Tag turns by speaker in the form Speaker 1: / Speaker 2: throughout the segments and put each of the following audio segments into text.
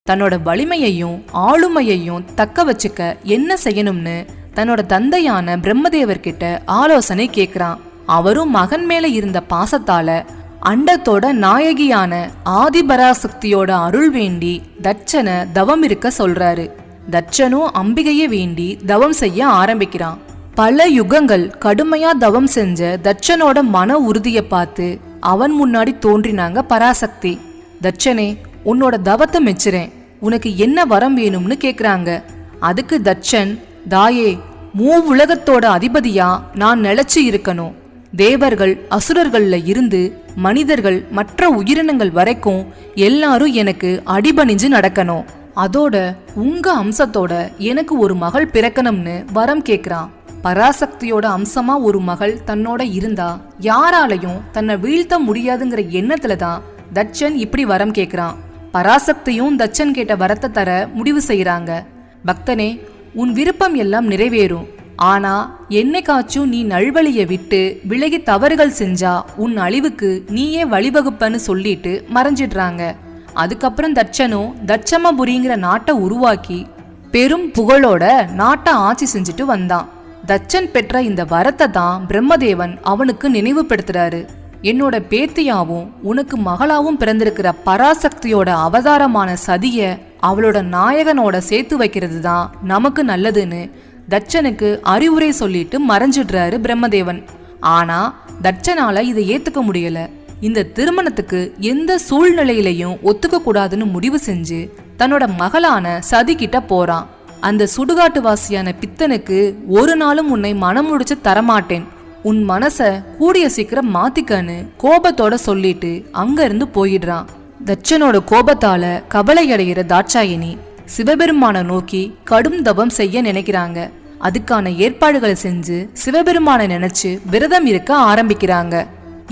Speaker 1: தன்னோட வலிமையையும் ஆளுமையையும் தக்க வச்சுக்க என்ன செய்யணும்னு தன்னோட தந்தையான பிரம்மதேவர்கிட்ட ஆலோசனை கேட்கிறான். அவரும் மகன் மேல இருந்த பாசத்தால அண்டத்தோட நாயகியான ஆதிபராசக்தியோட அருள் வேண்டி தட்சனை தவம் இருக்க சொல்றாரு. தட்சனும் அம்பிகையை வேண்டி தவம் செய்ய ஆரம்பிக்கிறான். பல யுகங்கள் கடுமையா தவம் செஞ்ச தட்சனோட மன உறுதியை பார்த்து அவன் முன்னாடி தோன்றினாங்க பராசக்தி. தட்சனே, உன்னோட தவத்தை மெச்சுறேன், உனக்கு என்ன வரம் வேணும்னு கேக்குறாங்க. அதுக்கு தட்சன், தாயே, உலகத்தோட அதிபதியா நான் நிலைச்சு இருக்கணும். தேவர்கள் அசுரர்கள்ல இருந்து மனிதர்கள் மற்ற உயிரினங்கள் வரைக்கும் எல்லாரும் எனக்கு அடிபணிஞ்சு நடக்கணும். அதோட உங்க அம்சத்தோட எனக்கு ஒரு மகள் பிறக்கணும்னு வரம் கேக்குறான். பராசக்தியோட அம்சமா ஒரு மகள் தன்னோட இருந்தா யாராலையும் தன்னை வீழ்த்த முடியாதுங்கிற எண்ணத்துலதான் தட்சன் இப்படி வரம் கேக்குறான். பராசக்தியும் தட்சன் கேட்ட வரத்தை தர முடிவு செய்யறாங்க. பக்தனே, உன் விருப்பம் எல்லாம் நிறைவேறும். ஆனா என்னைக்காச்சும் நீ நல்வழிய விட்டு விலகி தவறுகள் செஞ்சா உன் அழிவுக்கு நீயே வழிவகுப்பன்னு சொல்லிட்டு மறைஞ்சிடுறாங்க. அதுக்கப்புறம் தட்சனும் தட்சமபுரிங்கிற நாட்டை உருவாக்கி பெரும் புகழோட நாட்டை ஆட்சி செஞ்சுட்டு வந்தான். தட்சன் பெற்ற இந்த வரத்தை தான் பிரம்மதேவன் அவனுக்கு நினைவுபடுத்துறாரு. என்னோட பேத்தியாவும் உனக்கு மகளாவும் பிறந்திருக்கிற பராசக்தியோட அவதாரமான சதிய அவளோட நாயகனோட சேர்த்து வைக்கிறது தான் நமக்கு நல்லதுன்னு தட்சனுக்கு அறிவுரை சொல்லிட்டு மறைஞ்சிடுறாரு பிரம்மதேவன். ஆனா தட்சனால இதை ஏத்துக்க முடியல. இந்த திருமணத்துக்கு எந்த சூழ்நிலையிலையும் ஒத்துக்க கூடாதுன்னு முடிவு செஞ்சு தன்னோட மகளான சதி கிட்ட போறான். அந்த சுடுகாட்டுவாசியான பித்தனுக்கு ஒரு நாளும் உன்னை மனம் முடிச்சு தரமாட்டேன், உன் மனச கூடிய சீக்கிரம் மாத்திக்கன்னு கோபத்தோட சொல்லிட்டு அங்க இருந்து போயிடுறான். தட்சனோட கோபத்தால கவலையடைகிற தாட்சாயினி சிவபெருமான நோக்கி கடும் தவம் செய்ய நினைக்கிறாங்க. அதுக்கான ஏற்பாடுகளை செஞ்சு சிவபெருமான நினைச்சு விரதம் இருக்க ஆரம்பிக்கிறாங்க.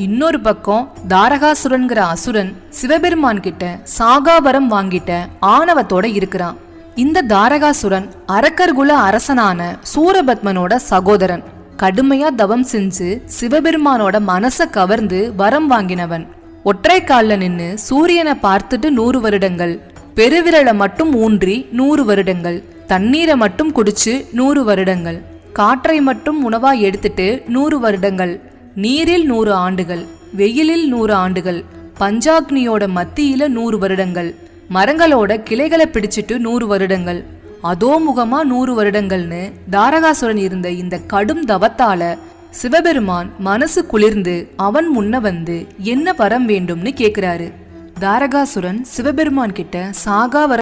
Speaker 1: இன்னொரு பக்கம் தாரகாசுரன்கிற அசுரன் சிவபெருமான் கிட்ட சாகாவரம் வாங்கிட்ட ஆணவத்தோட இருக்கிறான். இந்த தாரகாசுரன் அரக்கர்குல அரசனான சூரபத்மனோட சகோதரன். கடுமையா தவம் செஞ்சு சிவபெருமானோட மனச கவர்ந்து வரம் வாங்கினவன். ஒற்றை கால்ல நின்னு சூரியனை பார்த்துட்டு 100 வருடங்கள், பெருவிரலை மட்டும் ஊன்றி 100 வருடங்கள், தண்ணீரை மட்டும் குடிச்சு 100 வருடங்கள், காற்றை மட்டும் உணவா எடுத்துட்டு 100 வருடங்கள், நீரில் 100 ஆண்டுகள், வெயிலில் 100 ஆண்டுகள், பஞ்சாக்னியோட மத்தியில 100 வருடங்கள், மரங்களோட கிளைகளை பிடிச்சிட்டு 100 வருடங்கள், அதோ முகமா 100 வருடங்கள்னு தாரகாசுரன் இருந்த இந்த கடும் தவத்தால சிவபெருமான் மனசு குளிர்ந்து அவன் முன்ன வந்து என்ன வரம் வேண்டும்னு கேக்குறாரு. தாரகாசுரன் சிவபெருமான் கிட்ட சாகாவரம்